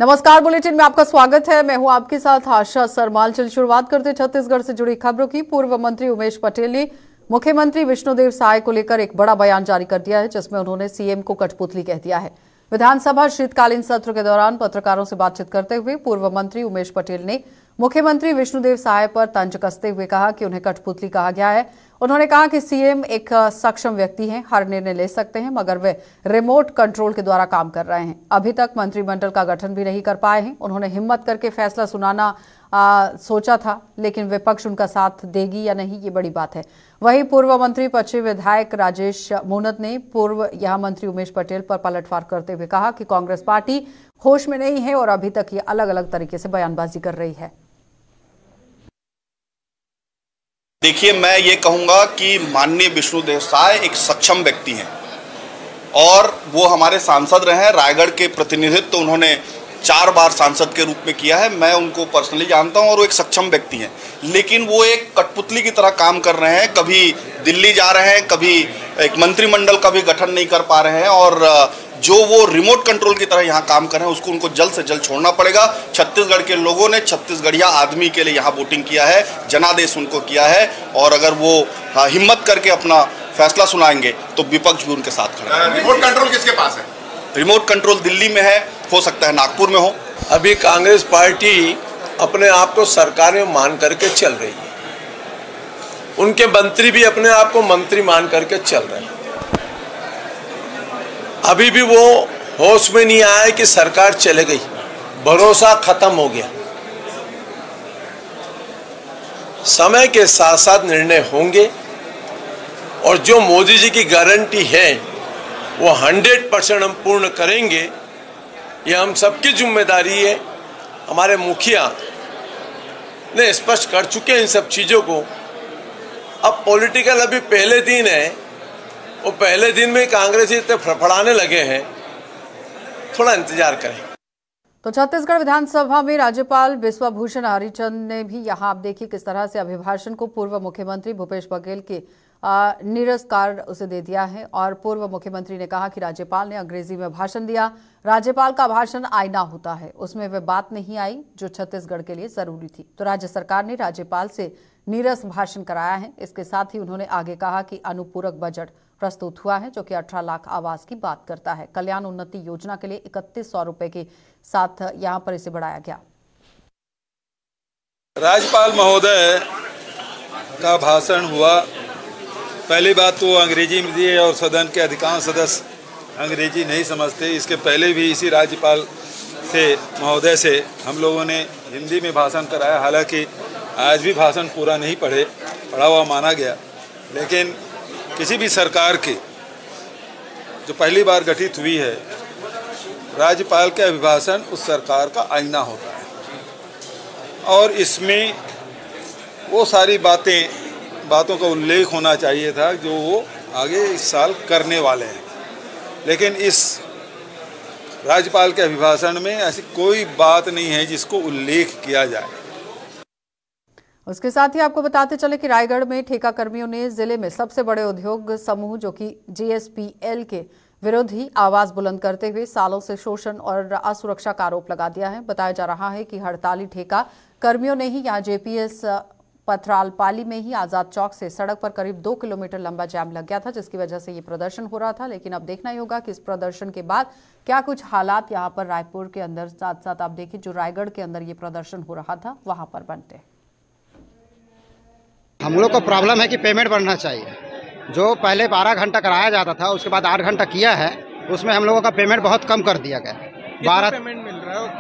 नमस्कार, बुलेटिन में आपका स्वागत है। मैं हूं आपके साथ आशा सरमाल। चलिए शुरुआत करते छत्तीसगढ़ से जुड़ी खबरों की। पूर्व मंत्री उमेश पटेल ने मुख्यमंत्री विष्णुदेव साय को लेकर एक बड़ा बयान जारी कर दिया है, जिसमें उन्होंने सीएम को कठपुतली कह दिया है। विधानसभा शीतकालीन सत्र के दौरान पत्रकारों से बातचीत करते हुए पूर्व मंत्री उमेश पटेल ने मुख्यमंत्री विष्णुदेव साय पर तंज कसते हुए कहा कि उन्हें कठपुतली कहा गया है। उन्होंने कहा कि सीएम एक सक्षम व्यक्ति हैं, हर निर्णय ले सकते हैं, मगर वे रिमोट कंट्रोल के द्वारा काम कर रहे हैं। अभी तक मंत्रिमंडल का गठन भी नहीं कर पाए हैं। उन्होंने हिम्मत करके फैसला सुनाना सोचा था, लेकिन विपक्ष उनका साथ देगी या नहीं, ये बड़ी बात है। वहीं पूर्व मंत्री पश्चिम विधायक राजेश मूनत ने पूर्व यहां मंत्री उमेश पटेल पर पलटवार करते हुए कहा कि कांग्रेस पार्टी होश में नहीं है और अभी तक ये अलग अलग तरीके से बयानबाजी कर रही है। देखिए, मैं ये कहूँगा कि माननीय विष्णुदेव साय एक सक्षम व्यक्ति हैं और वो हमारे सांसद रहे हैं। रायगढ़ के प्रतिनिधित्व तो उन्होंने 4 बार सांसद के रूप में किया है। मैं उनको पर्सनली जानता हूं और वो एक सक्षम व्यक्ति हैं, लेकिन वो एक कठपुतली की तरह काम कर रहे हैं। कभी दिल्ली जा रहे हैं, कभी एक मंत्रिमंडल का भी गठन नहीं कर पा रहे हैं और जो वो रिमोट कंट्रोल की तरह यहाँ काम कर रहे हैं उसको उनको जल्द से जल्द छोड़ना पड़ेगा। छत्तीसगढ़ के लोगों ने छत्तीसगढ़िया आदमी के लिए यहाँ वोटिंग किया है, जनादेश उनको किया है और अगर वो हिम्मत करके अपना फैसला सुनाएंगे तो विपक्ष भी उनके साथ खड़ा है। रिमोट कंट्रोल किसके पास है? रिमोट कंट्रोल दिल्ली में है, हो सकता है नागपुर में हो। अभी कांग्रेस पार्टी अपने आप को सरकार में मान करके चल रही है, उनके मंत्री भी अपने आप को मंत्री मान करके चल रहे हैं। अभी भी वो होश में नहीं आया कि सरकार चले गई, भरोसा खत्म हो गया। समय के साथ साथ निर्णय होंगे और जो मोदी जी की गारंटी है वो 100% हम पूर्ण करेंगे। ये हम सबकी जिम्मेदारी है। हमारे मुखिया ने स्पष्ट कर चुके हैं इन सब चीज़ों को। अब पॉलिटिकल अभी पहले दिन है, वो पहले दिन में कांग्रेस इतने फड़फड़ाने लगे हैं, थोड़ा इंतजार करें। तो छत्तीसगढ़ विधानसभा में राज्यपाल बिस्वाभूषण हरिचंद ने भी यहां आप देखिए किस तरह से अभिभाषण को पूर्व मुख्यमंत्री भूपेश बघेल के निरस्कार उसे दे दिया है और पूर्व मुख्यमंत्री ने कहा कि राज्यपाल ने अंग्रेजी में भाषण दिया। राज्यपाल का भाषण आईना होता है, उसमें वह बात नहीं आई जो छत्तीसगढ़ के लिए जरूरी थी। तो राज्य सरकार ने राज्यपाल से नीरस भाषण कराया है। इसके साथ ही उन्होंने आगे कहा कि अनुपूरक बजट प्रस्तुत हुआ है जो कि 18 लाख आवास की बात करता है। कल्याण उन्नति योजना के लिए 3100 रुपए के साथ यहां पर इसे बढ़ाया गया। राज्यपाल महोदय का भाषण हुआ। पहली बात तो अंग्रेजी में दिए और सदन के अधिकांश सदस्य अंग्रेजी नहीं समझते। इसके पहले भी इसी राज्यपाल से महोदय से हम लोगों ने हिंदी में भाषण कराया। हालांकि आज भी भाषण पूरा नहीं पढ़ा हुआ माना गया, लेकिन किसी भी सरकार की जो पहली बार गठित हुई है, राज्यपाल के अभिभाषण उस सरकार का आईना होता है और इसमें वो सारी बातों का उल्लेख होना चाहिए था जो वो आगे इस साल करने वाले हैं। लेकिन इस राज्यपाल के अभिभाषण में ऐसी कोई बात नहीं है जिसको उल्लेख किया जाए। उसके साथ ही आपको बताते चले कि रायगढ़ में ठेका कर्मियों ने जिले में सबसे बड़े उद्योग समूह जो कि जीएसपीएल के विरोधी आवाज बुलंद करते हुए सालों से शोषण और असुरक्षा का आरोप लगा दिया है। बताया जा रहा है कि हड़ताली ठेका कर्मियों ने ही यहाँ जेपीएस पथरालपाली में ही आजाद चौक से सड़क पर करीब 2 किलोमीटर लंबा जाम लग गया था, जिसकी वजह से ये प्रदर्शन हो रहा था। लेकिन अब देखना ही होगा कि इस प्रदर्शन के बाद क्या कुछ हालात यहाँ पर रायपुर के अंदर, साथ साथ आप देखिए जो रायगढ़ के अंदर ये प्रदर्शन हो रहा था वहां पर बनते हैं। हम लोग को प्रॉब्लम है कि पेमेंट बढ़ना चाहिए। जो पहले 12 घंटा कराया जाता था, उसके बाद 8 घंटा किया है, उसमें हम लोगों का पेमेंट बहुत कम कर दिया गया।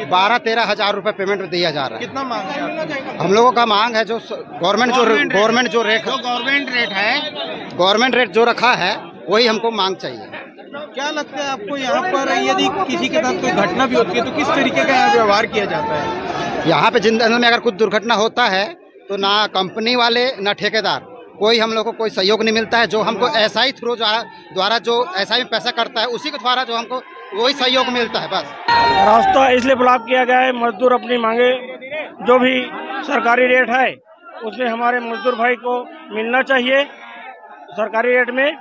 12-13 हजार रुपए पेमेंट दिया जा रहा है। कितना मांग है? हम लोगों का मांग है जो गवर्नमेंट रेट जो रखा है वही हमको मांग चाहिए। क्या लगता है आपको यहाँ पर यदि किसी के साथ कोई घटना भी होती है तो किस तरीके का यहाँ व्यवहार किया जाता है? यहाँ पे जिंदगी में अगर कुछ दुर्घटना होता है तो ना कंपनी वाले ना ठेकेदार कोई हम लोग को कोई सहयोग नहीं मिलता है। जो हमको एसआई थ्रू द्वारा जो एसआई में पैसा करता है उसी के द्वारा जो हमको वही सहयोग मिलता है। बस रास्ता इसलिए ब्लॉक किया गया है, मजदूर अपनी मांगे जो भी सरकारी रेट है उसमें हमारे मजदूर भाई को मिलना चाहिए सरकारी रेट में,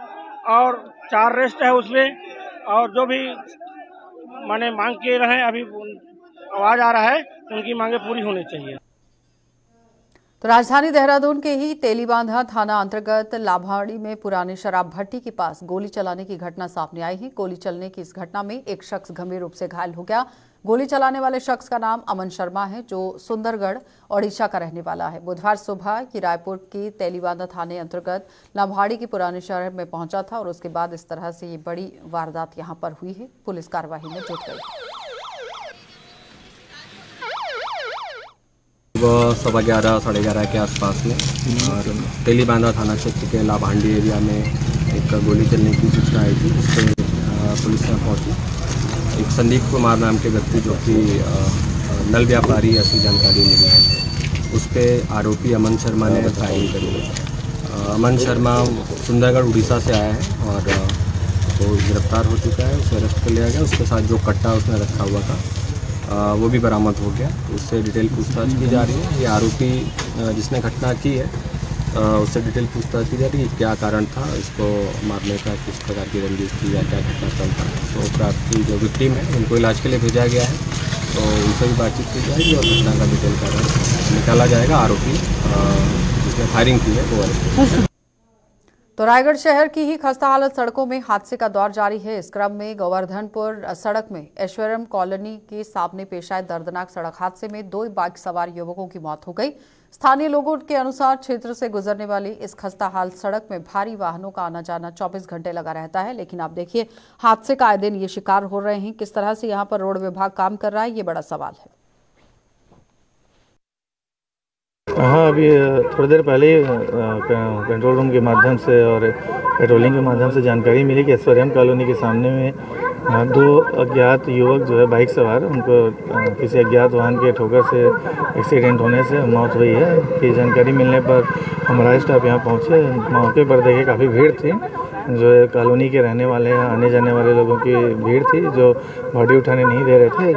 और 4 रेस्ट है उसमें और जो भी माने मांग किए रहे अभी आवाज आ रहा है, उनकी मांगे पूरी होनी चाहिए। तो राजधानी देहरादून के ही तेलीबांधा थाना अंतर्गत लाभाड़ी में पुरानी शराब भट्टी के पास गोली चलाने की घटना सामने आई है। गोली चलने की इस घटना में एक शख्स गंभीर रूप से घायल हो गया। गोली चलाने वाले शख्स का नाम अमन शर्मा है, जो सुंदरगढ़ ओडिशा का रहने वाला है। बुधवार सुबह की रायपुर की तेलीबांधा थाने अंतर्गत लाभाड़ी के पुराने शहर में पहुंचा था और उसके बाद इस तरह से ये बड़ी वारदात यहां पर हुई है। पुलिस कार्रवाई में जुट गई। सुबह 11:15 साढ़े 11 के आसपास में और तेलीबांधा थाना क्षेत्र के लाभांडी एरिया में एक गोली चलने की सूचना आई थी। जिस पर पुलिस यहाँ पहुंची। एक संदीप कुमार नाम के व्यक्ति जो कि नल व्यापारी ऐसी जानकारी मिली है, उस पर आरोपी अमन शर्मा ने फायरिंग करी है। अमन शर्मा सुंदरगढ़ उड़ीसा से आया है और वो गिरफ्तार हो चुका है। उसे अरेस्ट कर लिया गया। उसके साथ जो कट्टा उसने रखा हुआ था वो भी बरामद हो गया। उससे डिटेल पूछताछ की जा रही है। ये आरोपी जिसने घटना की है उससे डिटेल पूछताछ की जा रही है। क्या कारण था इसको मारने का, किस प्रकार की रंजिश थी या क्या घटनाक्रम था। तो अपराध की जो विक्टिम है उनको इलाज के लिए भेजा गया है, तो उनसे भी बातचीत की जाएगी और घटना का डिटेल कारण निकाला जाएगा। आरोपी जिसने फायरिंग की है वो अरेस्ट। तो रायगढ़ शहर की ही खस्ता हालत सड़कों में हादसे का दौर जारी है। इस क्रम में गोवर्धनपुर सड़क में ऐश्वर्यम कॉलोनी के सामने पेश आए दर्दनाक सड़क हादसे में 2 बाइक सवार युवकों की मौत हो गई। स्थानीय लोगों के अनुसार क्षेत्र से गुजरने वाली इस खस्ता हाल सड़क में भारी वाहनों का आना जाना 24 घंटे लगा रहता है, लेकिन आप देखिए हादसे का आए दिन ये शिकार हो रहे हैं। किस तरह से यहाँ पर रोड विभाग काम कर रहा है, ये बड़ा सवाल है। हाँ, अभी थोड़ी देर पहले ही कंट्रोल रूम के माध्यम से और पेट्रोलिंग के माध्यम से जानकारी मिली कि ऐश्वर्यम कॉलोनी के सामने में 2 अज्ञात युवक जो है बाइक सवार, उनको किसी अज्ञात वाहन के ठोकर से एक्सीडेंट होने से मौत हुई है। कि जानकारी मिलने पर हमारा स्टाफ यहाँ पहुँचे। मौके पर देखे काफ़ी भीड़ थी, जो है कॉलोनी के रहने वाले आने जाने वाले लोगों की भीड़ थी, जो बॉडी उठाने नहीं दे रहे थे,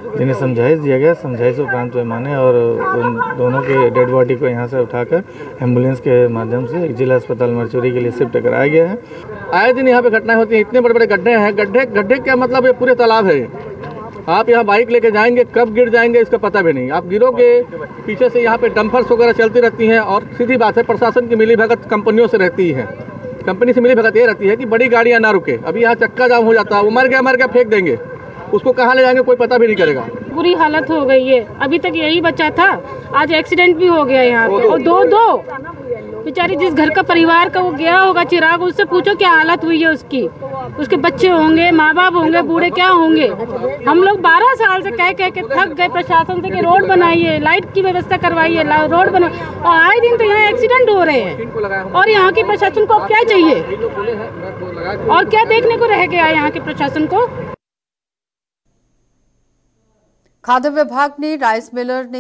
जिन्हें समझाइश दिया गया। समझाइश उपरांत वे माने और उन दोनों के डेड बॉडी को यहाँ से उठाकर एम्बुलेंस के माध्यम से एक जिला अस्पताल मरचुरी के लिए शिफ्ट कराया गया है। आए दिन यहाँ पे घटनाएं होती हैं। इतने बड़े बड़े गड्ढे हैं। गड्ढे क्या मतलब, ये पूरे तालाब है। आप यहाँ बाइक लेके जाएंगे, कब गिर जाएंगे इसका पता भी नहीं। आप गिरोगे, पीछे से यहाँ पे डंपर्स वगैरह चलती रहती हैं। और सीधी बात है, प्रशासन की मिलीभगत कंपनियों से रहती है। कंपनी से मिलीभगत ये रहती है कि बड़ी गाड़ियाँ ना रुके। अभी यहाँ चक्का जाम हो जाता है, वो मर गया फेंक देंगे, उसको कहाँ ले जाएंगे कोई पता भी नहीं करेगा। बुरी हालत हो गई है। अभी तक यही बचा था, आज एक्सीडेंट भी हो गया यहाँ पे। और दो बेचारी जिस घर का परिवार का वो गया होगा चिराग, उससे पूछो क्या हालत हुई है उसकी। उसके बच्चे होंगे, माँ बाप होंगे, बूढ़े क्या होंगे। हम लोग 12 साल से कह के थक गए प्रशासन से कि रोड बनाइए, लाइट की व्यवस्था करवाइए, रोड बना, और आए दिन तो यहाँ एक्सीडेंट हो रहे हैं। और यहाँ की प्रशासन को अब क्या चाहिए और क्या देखने को रह गया यहाँ के प्रशासन को। खाद्य विभाग ने राइस मिलर ने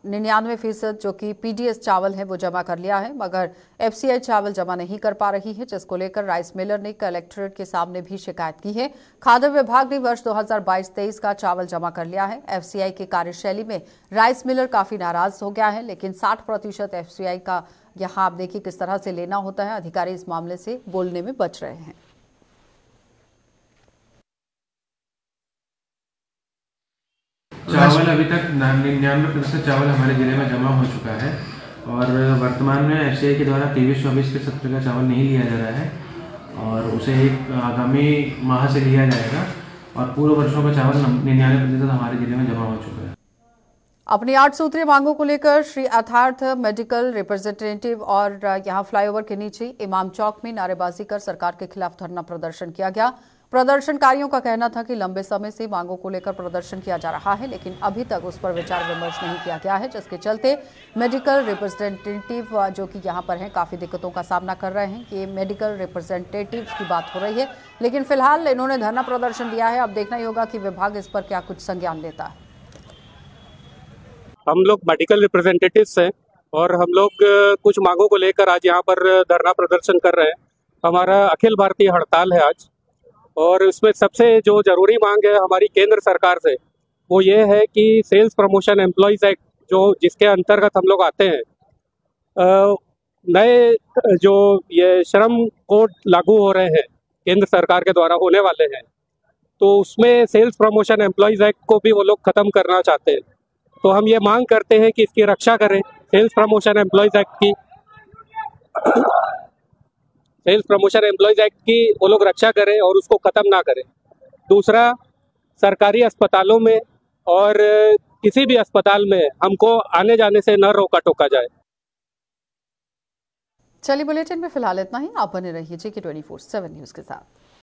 99% जो कि पीडीएस चावल है वो जमा कर लिया है, मगर एफसीआई चावल जमा नहीं कर पा रही है, जिसको लेकर राइस मिलर ने कलेक्ट्रेट के सामने भी शिकायत की है। खाद्य विभाग ने वर्ष 2022-23 का चावल जमा कर लिया है। एफसीआई की कार्यशैली में राइस मिलर काफी नाराज हो गया है, लेकिन 60% एफसीआई का यहाँ आप देखिए किस तरह से लेना होता है। अधिकारी इस मामले से बोलने में बच रहे हैं। चावल अभी तक 99% चावल हमारे जिले में जमा हो चुका है और वर्तमान में एफसीआई के द्वारा 23-24 के सत्र का चावल नहीं लिया जा रहा है और उसे एक आगामी माह से लिया जाएगा और पूर्व वर्षों का चावल 99% हमारे जिले में जमा हो चुका है। अपनी 8 सूत्रीय मांगों को लेकर श्री अथार्थ मेडिकल रिप्रेजेंटेटिव और यहां फ्लाईओवर के नीचे इमाम चौक में नारेबाजी कर सरकार के खिलाफ धरना प्रदर्शन किया गया। प्रदर्शनकारियों का कहना था कि लंबे समय से मांगों को लेकर प्रदर्शन किया जा रहा है, लेकिन अभी तक उस पर विचार विमर्श नहीं किया गया है, जिसके चलते मेडिकल रिप्रेजेंटेटिव जो कि यहां पर हैं काफी दिक्कतों का सामना कर रहे हैं। कि मेडिकल रिप्रेजेंटेटिव्स की बात हो रही है, लेकिन फिलहाल इन्होंने धरना प्रदर्शन दिया है। अब देखना ही होगा कि विभाग इस पर क्या कुछ संज्ञान लेता है। हम लोग मेडिकल रिप्रेजेंटेटिव्स हैं और हम लोग कुछ मांगों को लेकर आज यहाँ पर धरना प्रदर्शन कर रहे हैं। हमारा अखिल भारतीय हड़ताल है आज और इसमें सबसे जो जरूरी मांग है हमारी केंद्र सरकार से वो ये है कि सेल्स प्रमोशन एम्प्लॉयज़ एक्ट जो जिसके अंतर्गत हम लोग आते हैं, नए जो ये श्रम कोड लागू हो रहे हैं केंद्र सरकार के द्वारा होने वाले हैं, तो उसमें सेल्स प्रमोशन एम्प्लॉयज़ एक्ट को भी वो लोग ख़त्म करना चाहते हैं। तो हम ये मांग करते हैं कि इसकी रक्षा करें, सेल्स प्रमोशन एम्प्लॉयज़ एक्ट की वो लोग रक्षा करें और उसको ख़त्म ना करें। दूसरा, सरकारी अस्पतालों में और किसी भी अस्पताल में हमको आने जाने से न रोका टोका जाए। चलिए बुलेटिन में फिलहाल इतना ही। आप बने रहिए JK24/7 न्यूज़ के साथ।